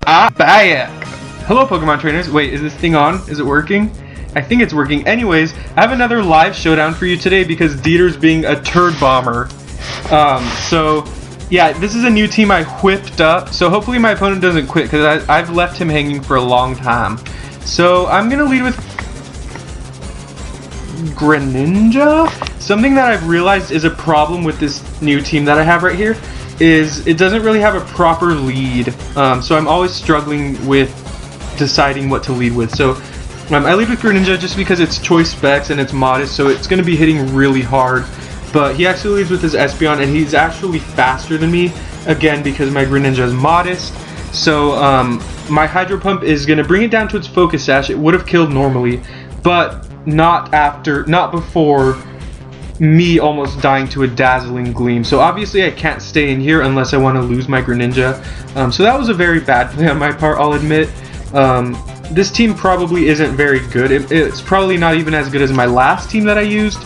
I'm back! Hello Pokemon trainers. Wait, is this thing on? Is it working? I think it's working. Anyways, I have another live showdown for you today because Dieter's being a turd bomber. So yeah, this is a new team I whipped up, so hopefully my opponent doesn't quit because I've left him hanging for a long time. So I'm gonna lead with Greninja. Something that I've realized is a problem with this new team that I have right here is it doesn't really have a proper lead. So I'm always struggling with deciding what to lead with. So I lead with Greninja just because it's choice specs and it's modest, so it's going to be hitting really hard. But he actually leads with his Espeon, and he's actually faster than me, again because my Greninja is modest. So my Hydro Pump is going to bring it down to its Focus Sash. It would have killed normally, but not before me almost dying to a Dazzling Gleam. So obviously I can't stay in here unless I want to lose my Greninja. So that was a very bad play on my part, I'll admit. This team probably isn't very good. It's probably not even as good as my last team that I used,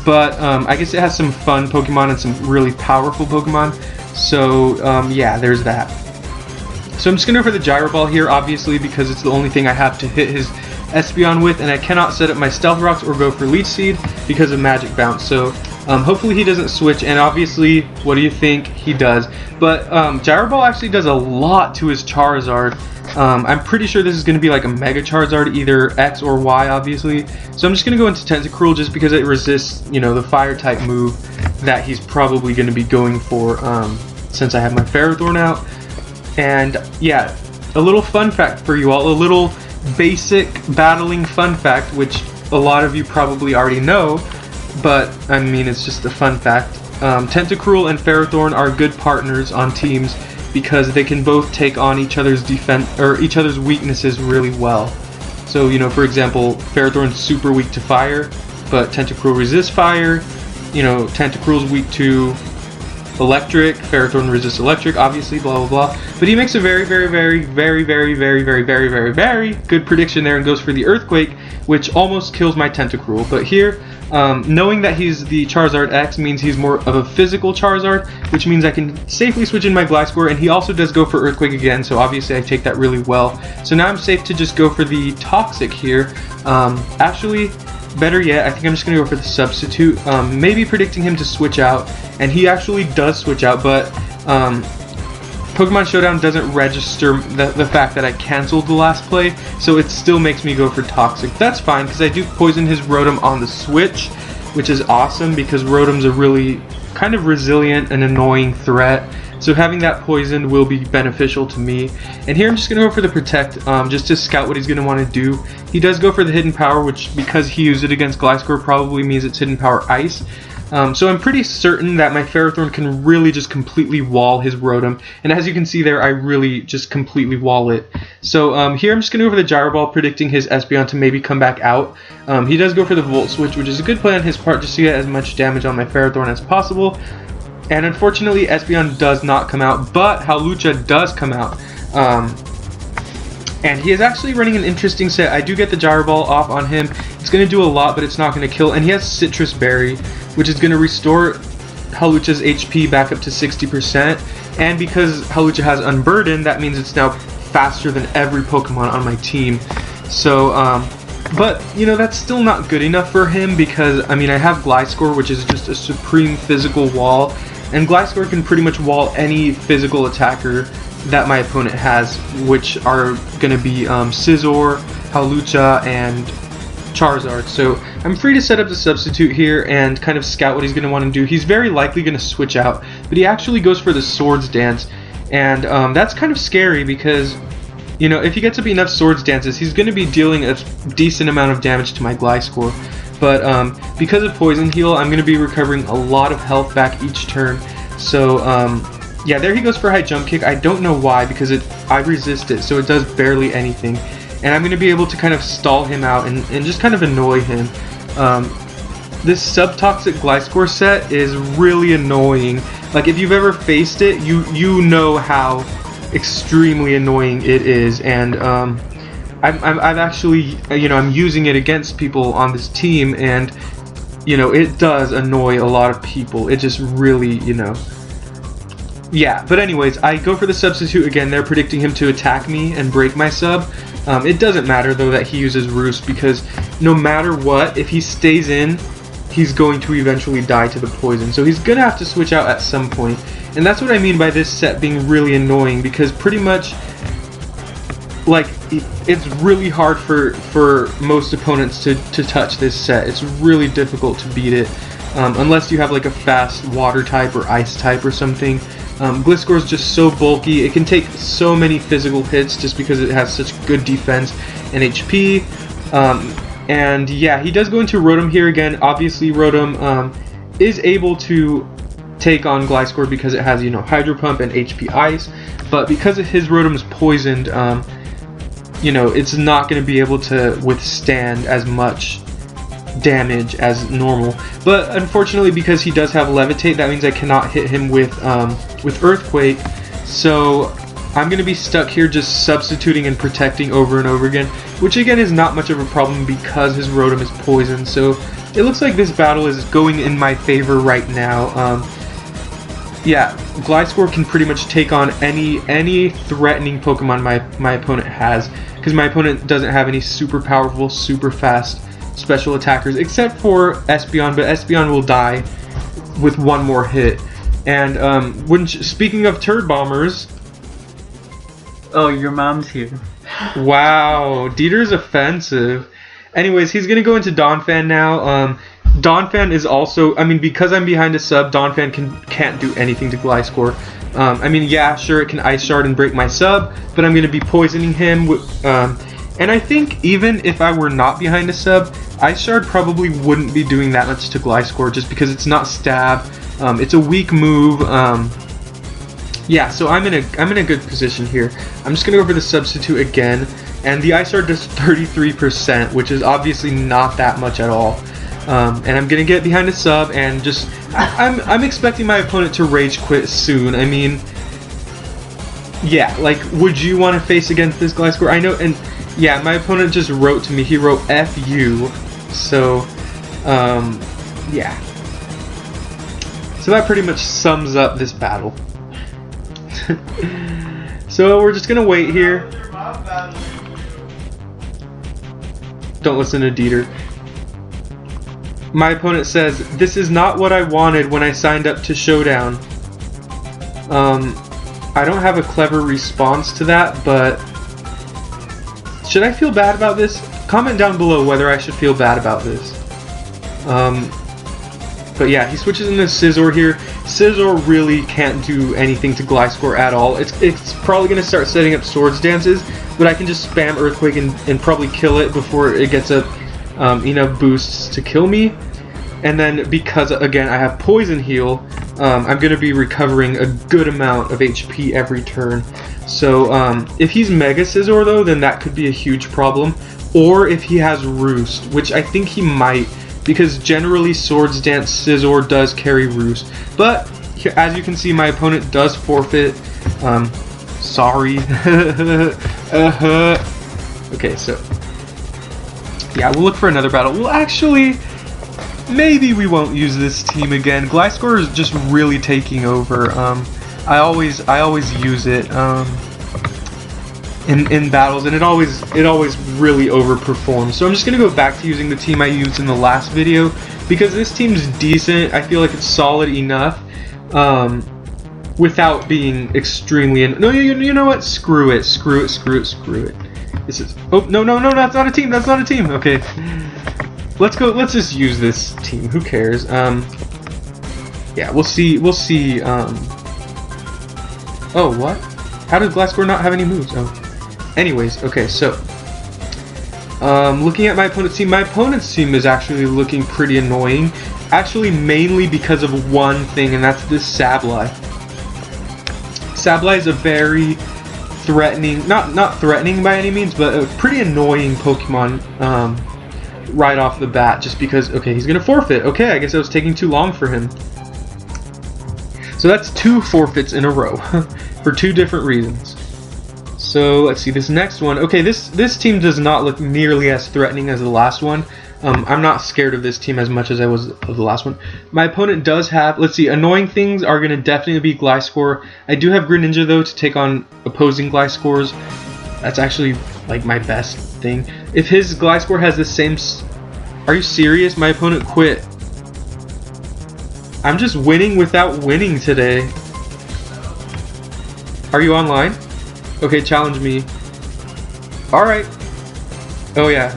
but I guess it has some fun Pokemon and some really powerful Pokemon. So yeah, there's that. So I'm just going to go for the Gyro Ball here, obviously, because it's the only thing I have to hit his Espeon with, and I cannot set up my Stealth Rocks or go for Leech Seed because of Magic Bounce. So hopefully he doesn't switch, and obviously, what do you think? He does. But Gyro Ball actually does a lot to his Charizard. I'm pretty sure this is going to be like a Mega Charizard, either X or Y, obviously. So I'm just going to go into Tentacruel just because it resists, you know, the Fire type move that he's probably going to be going for since I have my Ferrothorn out. And yeah, a little fun fact for you all, a little basic battling fun fact, which a lot of you probably already know, but I mean it's just a fun fact. Tentacruel and Ferrothorn are good partners on teams because they can both take on each other's defense or each other's weaknesses really well. So, you know, for example, Ferrothorn's super weak to fire, but Tentacruel resists fire. You know, Tentacruel's weak to electric, Ferrothorn resists electric, obviously, blah blah blah. But he makes a very good prediction there and goes for the Earthquake, which almost kills my Tentacruel. But here, knowing that he's the Charizard X means he's more of a physical Charizard, which means I can safely switch in my Gliscor, and he also does go for Earthquake again, so obviously I take that really well. So now I'm safe to just go for the Toxic here. Actually, better yet, I think I'm just going to go for the Substitute, maybe predicting him to switch out, and he actually does switch out, but Pokemon Showdown doesn't register the fact that I canceled the last play, so it still makes me go for Toxic. That's fine, because I do poison his Rotom on the switch, which is awesome, because Rotom's a really kind of resilient and annoying threat. So having that poisoned will be beneficial to me. And here I'm just going to go for the Protect, just to scout what he's going to want to do. He does go for the Hidden Power, which because he used it against Gliscor probably means it's Hidden Power Ice. So I'm pretty certain that my Ferrothorn can really just completely wall his Rotom. And as you can see there, I really just completely wall it. So here I'm just going to go for the Gyro Ball, predicting his Espeon to maybe come back out. He does go for the Volt Switch, which is a good play on his part just to get as much damage on my Ferrothorn as possible. And unfortunately, Espeon does not come out, but Hawlucha does come out. And he is actually running an interesting set. I do get the Gyro Ball off on him. It's going to do a lot, but it's not going to kill. And he has Citrus Berry, which is going to restore Hawlucha's HP back up to 60%. And because Hawlucha has Unburden, that means it's now faster than every Pokemon on my team. So, but, you know, that's still not good enough for him because, I mean, I have Gliscor, which is just a supreme physical wall. And Gliscor can pretty much wall any physical attacker that my opponent has, which are going to be Scizor, Hawlucha, and Charizard. So I'm free to set up the Substitute here and kind of scout what he's going to want to do. He's very likely going to switch out, but he actually goes for the Swords Dance. And that's kind of scary because, you know, if he gets up enough Swords Dances, he's going to be dealing a decent amount of damage to my Gliscor. But because of Poison Heal, I'm going to be recovering a lot of health back each turn. So, yeah, there he goes for High Jump Kick. I don't know why, because I resist it, so it does barely anything. And I'm going to be able to kind of stall him out and just kind of annoy him. This Subtoxic Gliscor set is really annoying. Like, if you've ever faced it, you know how extremely annoying it is. And I've actually, you know, I'm using it against people on this team, and, you know, it does annoy a lot of people. It just really, you know, Yeah, but anyways, I go for the substitute again. They're predicting him to attack me and break my sub. It doesn't matter though that he uses Roost, because no matter what, if he stays in, he's going to eventually die to the poison. So he's gonna have to switch out at some point. And that's what I mean by this set being really annoying, because pretty much, like, it's really hard for most opponents to touch this set. It's really difficult to beat it, unless you have like a fast water type or ice type or something. Gliscor is just so bulky. It can take so many physical hits just because it has such good defense and HP. And yeah, he does go into Rotom here again. Obviously, Rotom is able to take on Gliscor because it has, you know, Hydro Pump and HP Ice. But because his Rotom is poisoned, you know, it's not going to be able to withstand as much damage as normal. But unfortunately, because he does have Levitate, that means I cannot hit him with Earthquake. So I'm going to be stuck here just substituting and protecting over and over again, which again is not much of a problem because his Rotom is poisoned. So it looks like this battle is going in my favor right now. Yeah, Gliscor can pretty much take on any threatening Pokemon my opponent has, because my opponent doesn't have any super powerful, super fast special attackers, except for Espeon, but Espeon will die with one more hit. And speaking of turd bombers, oh, your mom's here. Wow, Dieter's offensive. Anyways, he's gonna go into Donphan now. Donphan is also, I mean, because I'm behind a sub, Donphan can't do anything to Gliscor. I mean, yeah, sure, it can Ice Shard and break my sub, but I'm gonna be poisoning him with, and I think even if I were not behind a sub, Ice Shard probably wouldn't be doing that much to Gliscor just because it's not stab. It's a weak move. Yeah, so I'm in a good position here. I'm just gonna go for the substitute again, and the Ice Shard does 33%, which is obviously not that much at all. And I'm gonna get behind a sub and just I'm expecting my opponent to rage quit soon. I mean, yeah, like, would you want to face against this Gliscor? I know, and yeah, my opponent just wrote to me. He wrote F you. So, yeah. So that pretty much sums up this battle. So we're just gonna wait here. Don't listen to Dieter. My opponent says, "This is not what I wanted when I signed up to Showdown." I don't have a clever response to that, but should I feel bad about this? Comment down below whether I should feel bad about this. But yeah, he switches into Scizor here. Scizor really can't do anything to Gliscor at all. It's probably going to start setting up Swords Dances, but I can just spam Earthquake and probably kill it before it gets up enough boosts to kill me. And then because, again, I have Poison Heal, I'm going to be recovering a good amount of HP every turn. So if he's Mega Scizor though, then that could be a huge problem. Or if he has Roost, which I think he might, because generally Swords Dance Scizor does carry Roost. But as you can see, my opponent does forfeit. Sorry. Okay, so yeah, we'll look for another battle. Well, actually, maybe we won't use this team again. Gliscor is just really taking over. I always use it in battles, and it always really overperforms. So I'm just gonna go back to using the team I used in the last video, because this team's decent. I feel like it's solid enough without being extremely. No, you know what? Screw it. This is. Oh, no, that's not a team. That's not a team. Okay. Let's go. Let's just use this team. Who cares? Yeah, we'll see. Oh, what? How does Gliscor not have any moves? Oh. Anyways, okay, so looking at my opponent's team is actually looking pretty annoying. Actually, mainly because of one thing, and that's this Sableye. Sableye is a very threatening, not threatening by any means, but a pretty annoying Pokemon right off the bat, just because, okay, he's gonna forfeit. Okay, I guess I was taking too long for him. So that's 2 forfeits in a row for 2 different reasons. So let's see this next one. Okay, this team does not look nearly as threatening as the last one. I'm not scared of this team as much as I was of the last one. My opponent does have, let's see, annoying things are going to definitely be Gliscor. I do have Greninja though to take on opposing Gliscors. That's actually like my best thing. If his Gliscor has the same... Are you serious? My opponent quit. I'm just winning without winning today. Are you online? Okay, challenge me. Alright. Oh yeah.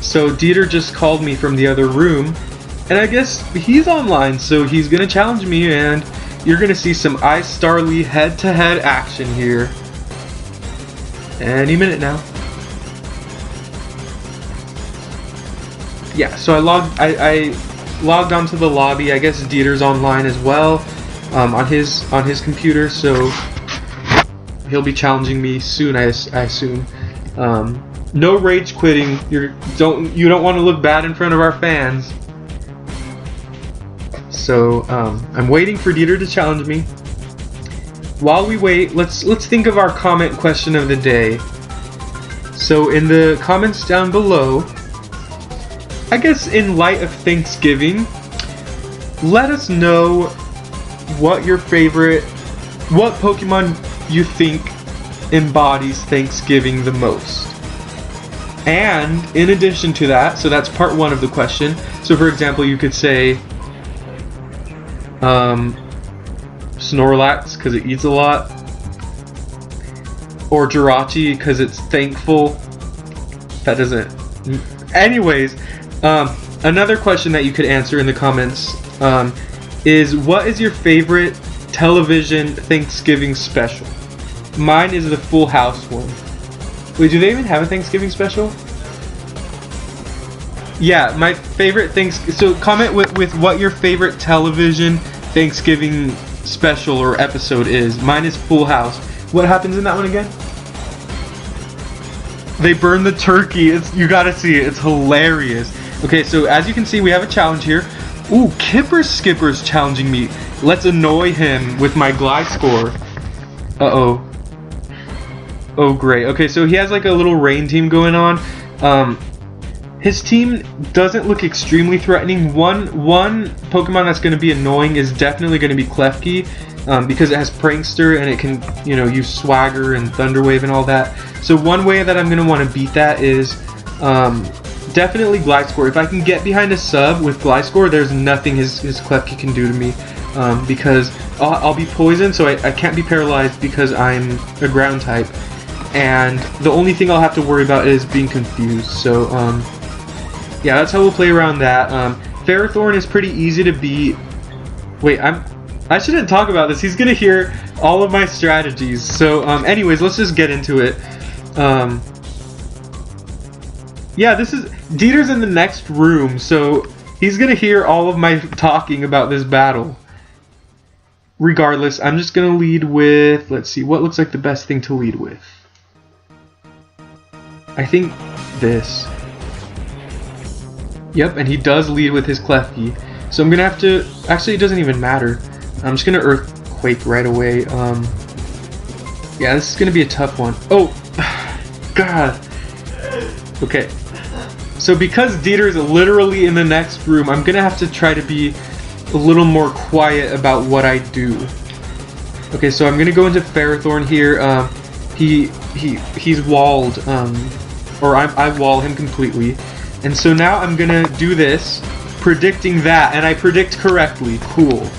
So Dieter just called me from the other room, and I guess he's online, so he's gonna challenge me, and you're gonna see some Ice Starly head-to-head action here. Any minute now. Yeah, so I logged onto the lobby. I guess Dieter's online as well, on his computer, so he'll be challenging me soon, I assume. No rage quitting. You don't want to look bad in front of our fans. So I'm waiting for Dieter to challenge me. While we wait, let's think of our comment question of the day. So in the comments down below, I guess in light of Thanksgiving, let us know what Pokemon you think embodies Thanksgiving the most. And in addition to that, so that's part one of the question. So for example, you could say Snorlax because it eats a lot, or Jirachi because it's thankful. That doesn't... Anyways, another question that you could answer in the comments is, what is your favorite television Thanksgiving special? Mine is the Full House one. Wait, do they even have a Thanksgiving special? Yeah, my favorite things. So comment with what your favorite television Thanksgiving special or episode is. Mine is Full House. What happens in that one again? They burn the turkey. You gotta see it. It's hilarious. Okay, so as you can see, we have a challenge here. Ooh, Kipper Skipper's challenging me. Let's annoy him with my Gliscor. Uh-oh. Oh, great. Okay, so he has like a little rain team going on. His team doesn't look extremely threatening. One Pokemon that's going to be annoying is definitely going to be Klefki, because it has Prankster and it can, you know, use Swagger and Thunder Wave and all that. So one way that I'm going to want to beat that is definitely Gliscor. If I can get behind a sub with Gliscor, there's nothing his Klefki can do to me, because I'll be poisoned, so I can't be paralyzed because I'm a ground type. And the only thing I'll have to worry about is being confused. So, yeah, that's how we'll play around that. Ferrothorn is pretty easy to beat. Wait, I shouldn't talk about this. He's gonna hear all of my strategies. So, anyways, let's just get into it. Yeah, Dieter's in the next room, so he's gonna hear all of my talking about this battle. Regardless, I'm just gonna lead with, let's see, what looks like the best thing to lead with. I think this. Yep, and he does lead with his Klefki. So I'm gonna have to... Actually, it doesn't even matter. I'm just gonna Earthquake right away. Yeah, this is gonna be a tough one. Oh! God! Okay. So because Dieter's literally in the next room, I'm gonna have to try to be a little more quiet about what I do. Okay, so I'm gonna go into Ferrothorn here. He's walled, or I wall him completely. And so now I'm gonna do this, predicting that, and I predict correctly. Cool.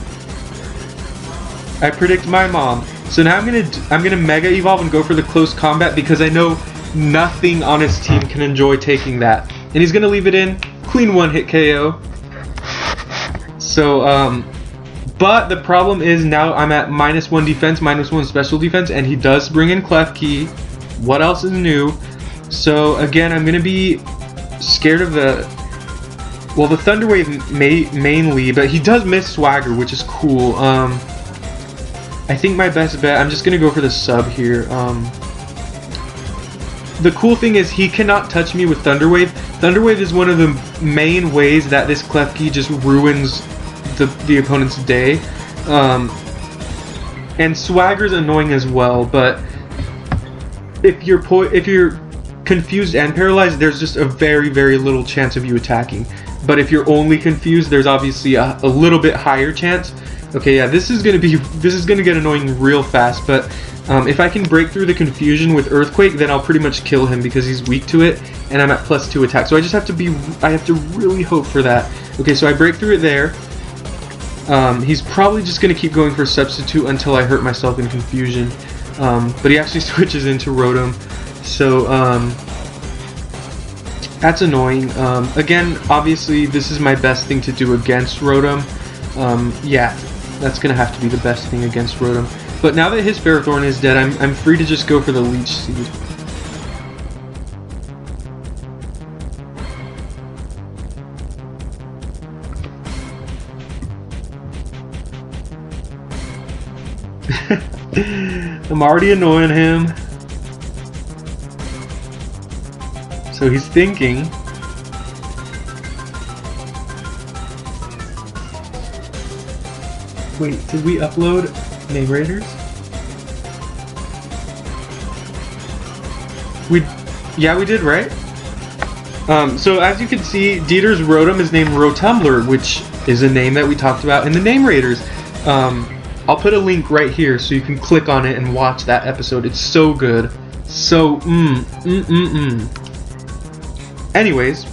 I predict my mom. So now I'm gonna Mega Evolve and go for the close combat because I know nothing on his team can enjoy taking that. And he's gonna leave it in, clean one-hit KO. So but the problem is now I'm at -1 defense, -1 special defense, and he does bring in Klefki. What else is new? So again, I'm gonna be scared of the Thunder Wave mainly, but he does miss Swagger, which is cool. I think my best bet, I'm just gonna go for the sub here. The cool thing is he cannot touch me with Thunder Wave. Thunder Wave is one of the main ways that this Klefki just ruins the opponent's day. And Swagger's annoying as well, but if you're confused and paralyzed, there's just a very, very little chance of you attacking. But if you're only confused, there's obviously a little bit higher chance. Okay, yeah, this is gonna get annoying real fast. But if I can break through the confusion with Earthquake, then I'll pretty much kill him because he's weak to it, and I'm at +2 attack. So I just have to really hope for that. Okay, so I break through it there. He's probably just gonna keep going for Substitute until I hurt myself in confusion. But he actually switches into Rotom. So, that's annoying. Again, obviously, this is my best thing to do against Rotom. Yeah, that's gonna have to be the best thing against Rotom. But now that his Ferrothorn is dead, I'm free to just go for the Leech Seed. I'm already annoying him. So he's thinking. Wait, did we upload Name Raiders? Yeah, we did, right? So as you can see, Dieter's Rotom is named Rotumbler, which is a name that we talked about in the Name Raiders. I'll put a link right here so you can click on it and watch that episode. It's so good. So, Anyways,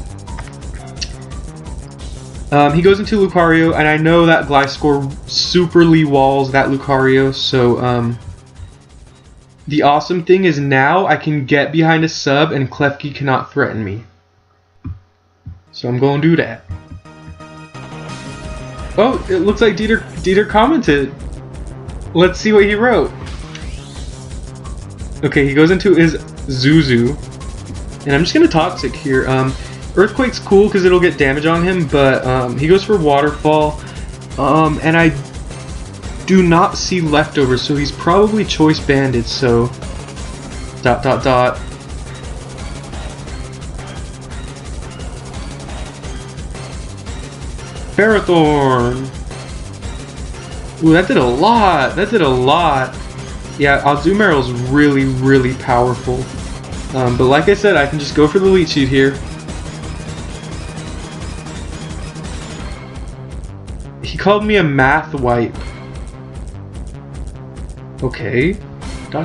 he goes into Lucario, and I know that Gliscor superly walls that Lucario, so, the awesome thing is now I can get behind a sub and Klefki cannot threaten me. So I'm going to do that. Oh, it looks like Dieter commented. Let's see what he wrote. Okay, he goes into his Zuzu. And I'm just going to Toxic here. Earthquake's cool because it'll get damage on him, but he goes for Waterfall. And I do not see Leftovers, so he's probably Choice Banded, so... ... Ferrothorn! Ooh, that did a lot! That did a lot! Yeah, Azumarill's really, really powerful. But like I said, I can just go for the Leech Seed here. He called me a math wipe. Okay. ... So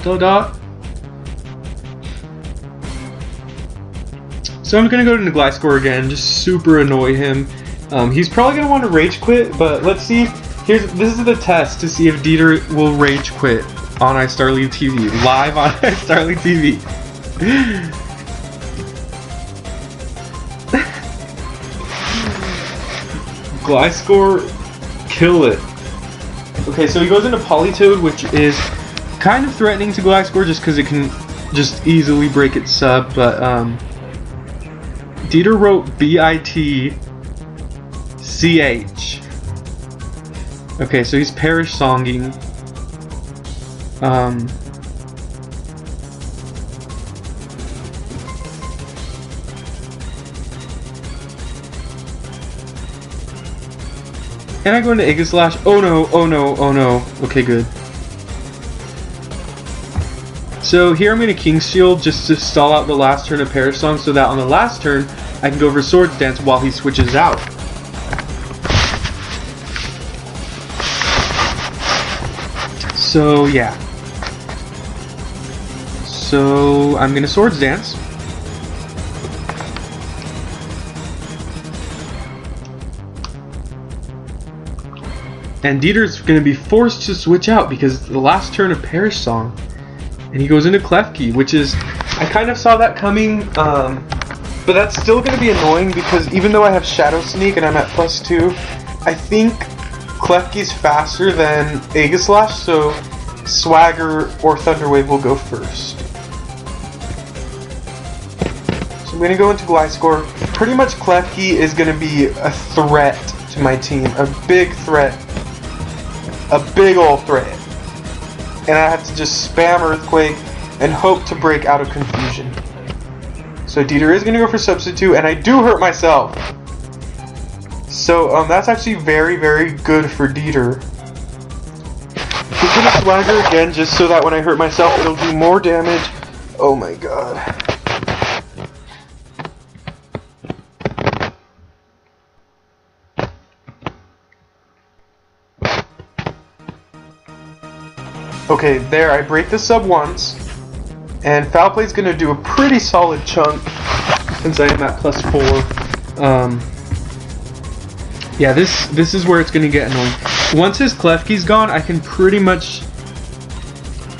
I'm gonna go to Gliscor again, just super annoy him. He's probably gonna want to Rage Quit, but let's see. This is the test to see if Dieter will Rage Quit on iStarLeague TV, live on iStarLeague TV. Gliscor, kill it. Okay, so he goes into Politoed, which is kind of threatening to Gliscor just because it can just easily break its sub, but Dieter wrote BITCH. Okay, so he's Perish Songing. And I go into Aegislash. Oh no, oh no, oh no. Okay, good. So here I'm going to King's Shield just to stall out the last turn of Perish Song so that on the last turn I can go for Swords Dance while he switches out. So yeah. So I'm going to Swords Dance. And Dieter's going to be forced to switch out because the last turn of Perish Song. And he goes into Klefki, which is... I kind of saw that coming, but that's still going to be annoying because even though I have Shadow Sneak and I'm at +2, I think Klefki's faster than Aegislash, so Swagger or Thunder Wave will go first. So I'm going to go into Gliscor. Pretty much Klefki is going to be a threat to my team, a big threat. A big ol' threat. And I have to just spam Earthquake and hope to break out of confusion. So Dieter is going to go for Substitute, and I do hurt myself. So that's actually very, very good for Dieter. He's going to Swagger again just so that when I hurt myself it'll do more damage. Oh my god. Okay, there, I break the sub once. And foul play's gonna do a pretty solid chunk since I am at +4. Yeah, this is where it's gonna get annoying. Once his Klefki's gone, I can pretty much...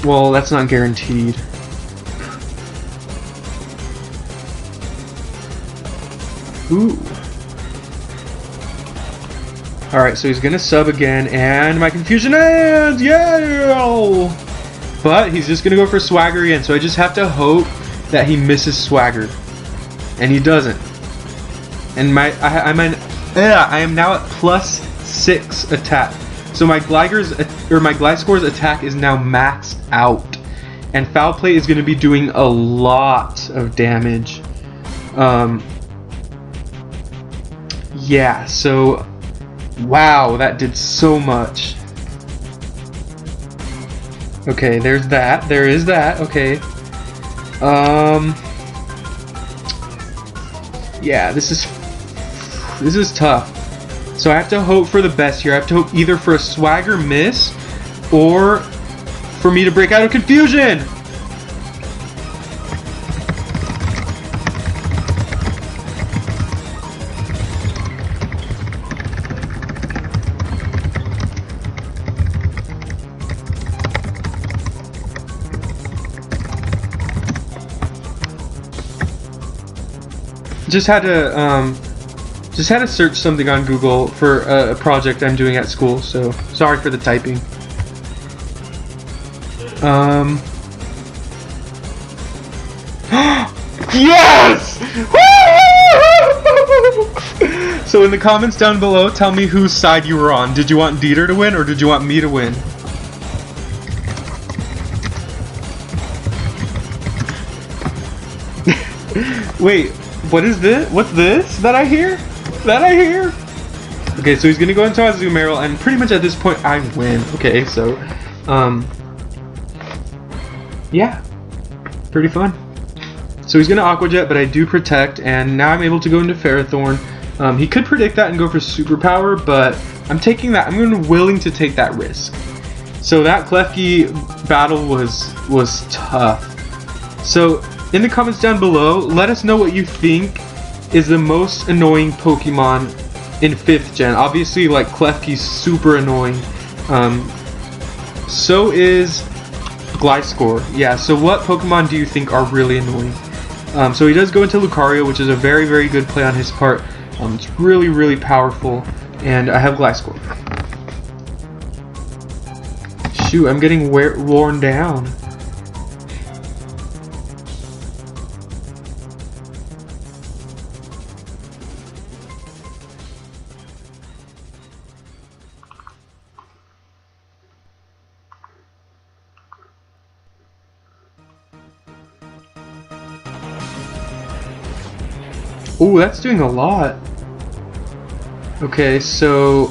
Well, that's not guaranteed. Ooh. Alright, so he's gonna sub again, and my confusion ends! Yeah! But he's just gonna go for swagger again, so I just have to hope that he misses swagger. And he doesn't. And I am now at +6 attack. So my Gliscor's attack is now maxed out. And foul play is gonna be doing a lot of damage. Yeah, so wow, that did so much. Okay, there's that. There is that. Okay. Yeah, this is tough. So I have to hope for the best here. I have to hope either for a swagger miss or for me to break out of confusion. Just had to search something on Google for a project I'm doing at school, so sorry for the typing. Yes! So in the comments down below, tell me whose side you were on. Did you want Dieter to win or did you want me to win? Wait, what is this? What's this that I hear? Okay, so he's gonna go into Azumarill, and pretty much at this point I win. Okay, so yeah, pretty fun. So he's gonna Aqua Jet, but I do protect, and now I'm able to go into Ferrothorn. He could predict that and go for Superpower, but I'm taking that. I'm willing to take that risk. So that Klefki battle was tough. So in the comments down below, let us know what you think is the most annoying Pokemon in 5th gen. Obviously, like, Klefki's super annoying. So is Gliscor. Yeah, so what Pokemon do you think are really annoying? So he does go into Lucario, which is a very, very good play on his part. It's really, really powerful. And I have Gliscor. Shoot, I'm getting worn down. Ooh, that's doing a lot. Okay, so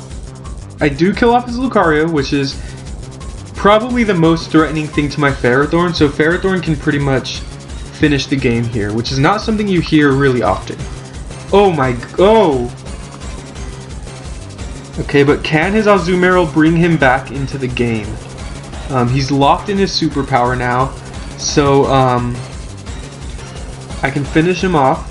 I do kill off his Lucario, which is probably the most threatening thing to my Ferrothorn. So Ferrothorn can pretty much finish the game here, which is not something you hear really often. Oh my, oh! Okay, but can his Azumarill bring him back into the game? He's locked in his superpower now, so I can finish him off.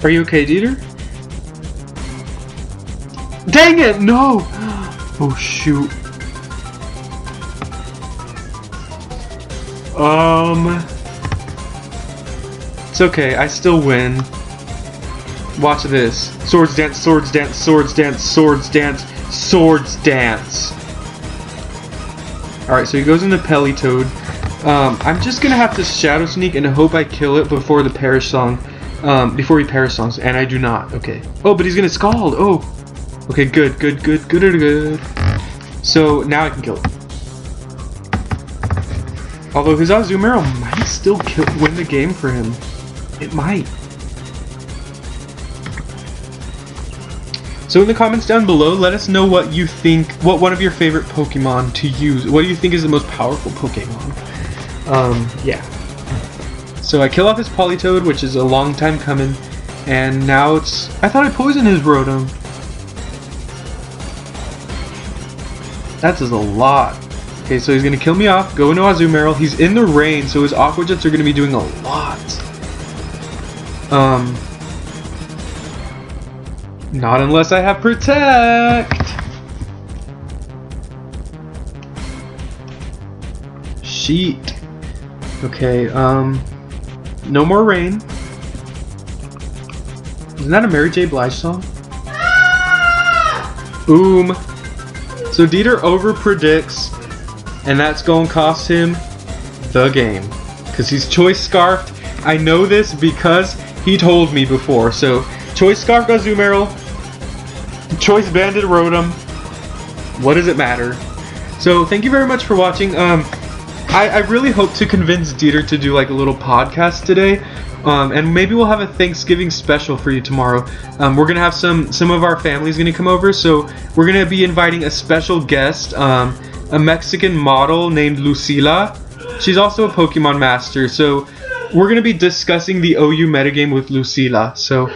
Are you okay, Dieter? Dang it! No! Oh shoot. It's okay, I still win. Watch this. Swords dance, swords dance, swords dance, swords dance, swords dance. Alright, so he goes into Pelitoad. I'm just gonna have to Shadow Sneak and hope I kill it before the Perish Song. Before he Perish Songs, and I do not. Okay. Oh, but he's gonna Scald! Oh! Okay, good. So, now I can kill it. Although his Azumarill might still win the game for him. It might. So in the comments down below, let us know what you think, what one of your favorite Pokemon to use. What do you think is the most powerful Pokemon? Yeah. So I kill off his Politoed, which is a long time coming, and now it's... I thought I poisoned his Rotom. That is a lot. Okay, so he's gonna kill me off, go into Azumarill. He's in the rain, so his Aqua Jets are gonna be doing a lot. Not unless I have Protect! Sheet. Okay, no more rain. Isn't that a Mary J. Blige song? Boom. So Dieter over-predicts, and that's gonna cost him the game. Because he's Choice Scarfed. I know this because he told me before. So, Choice Scarfed Azumarill, Choice Banded Rotom. What does it matter? So, thank you very much for watching. I really hope to convince Dieter to do like a little podcast today. And maybe we'll have a Thanksgiving special for you tomorrow. We're gonna have some of our family's gonna come over, so we're gonna be inviting a special guest, a Mexican model named Lucila. She's also a Pokemon master, so we're gonna be discussing the OU metagame with Lucila. So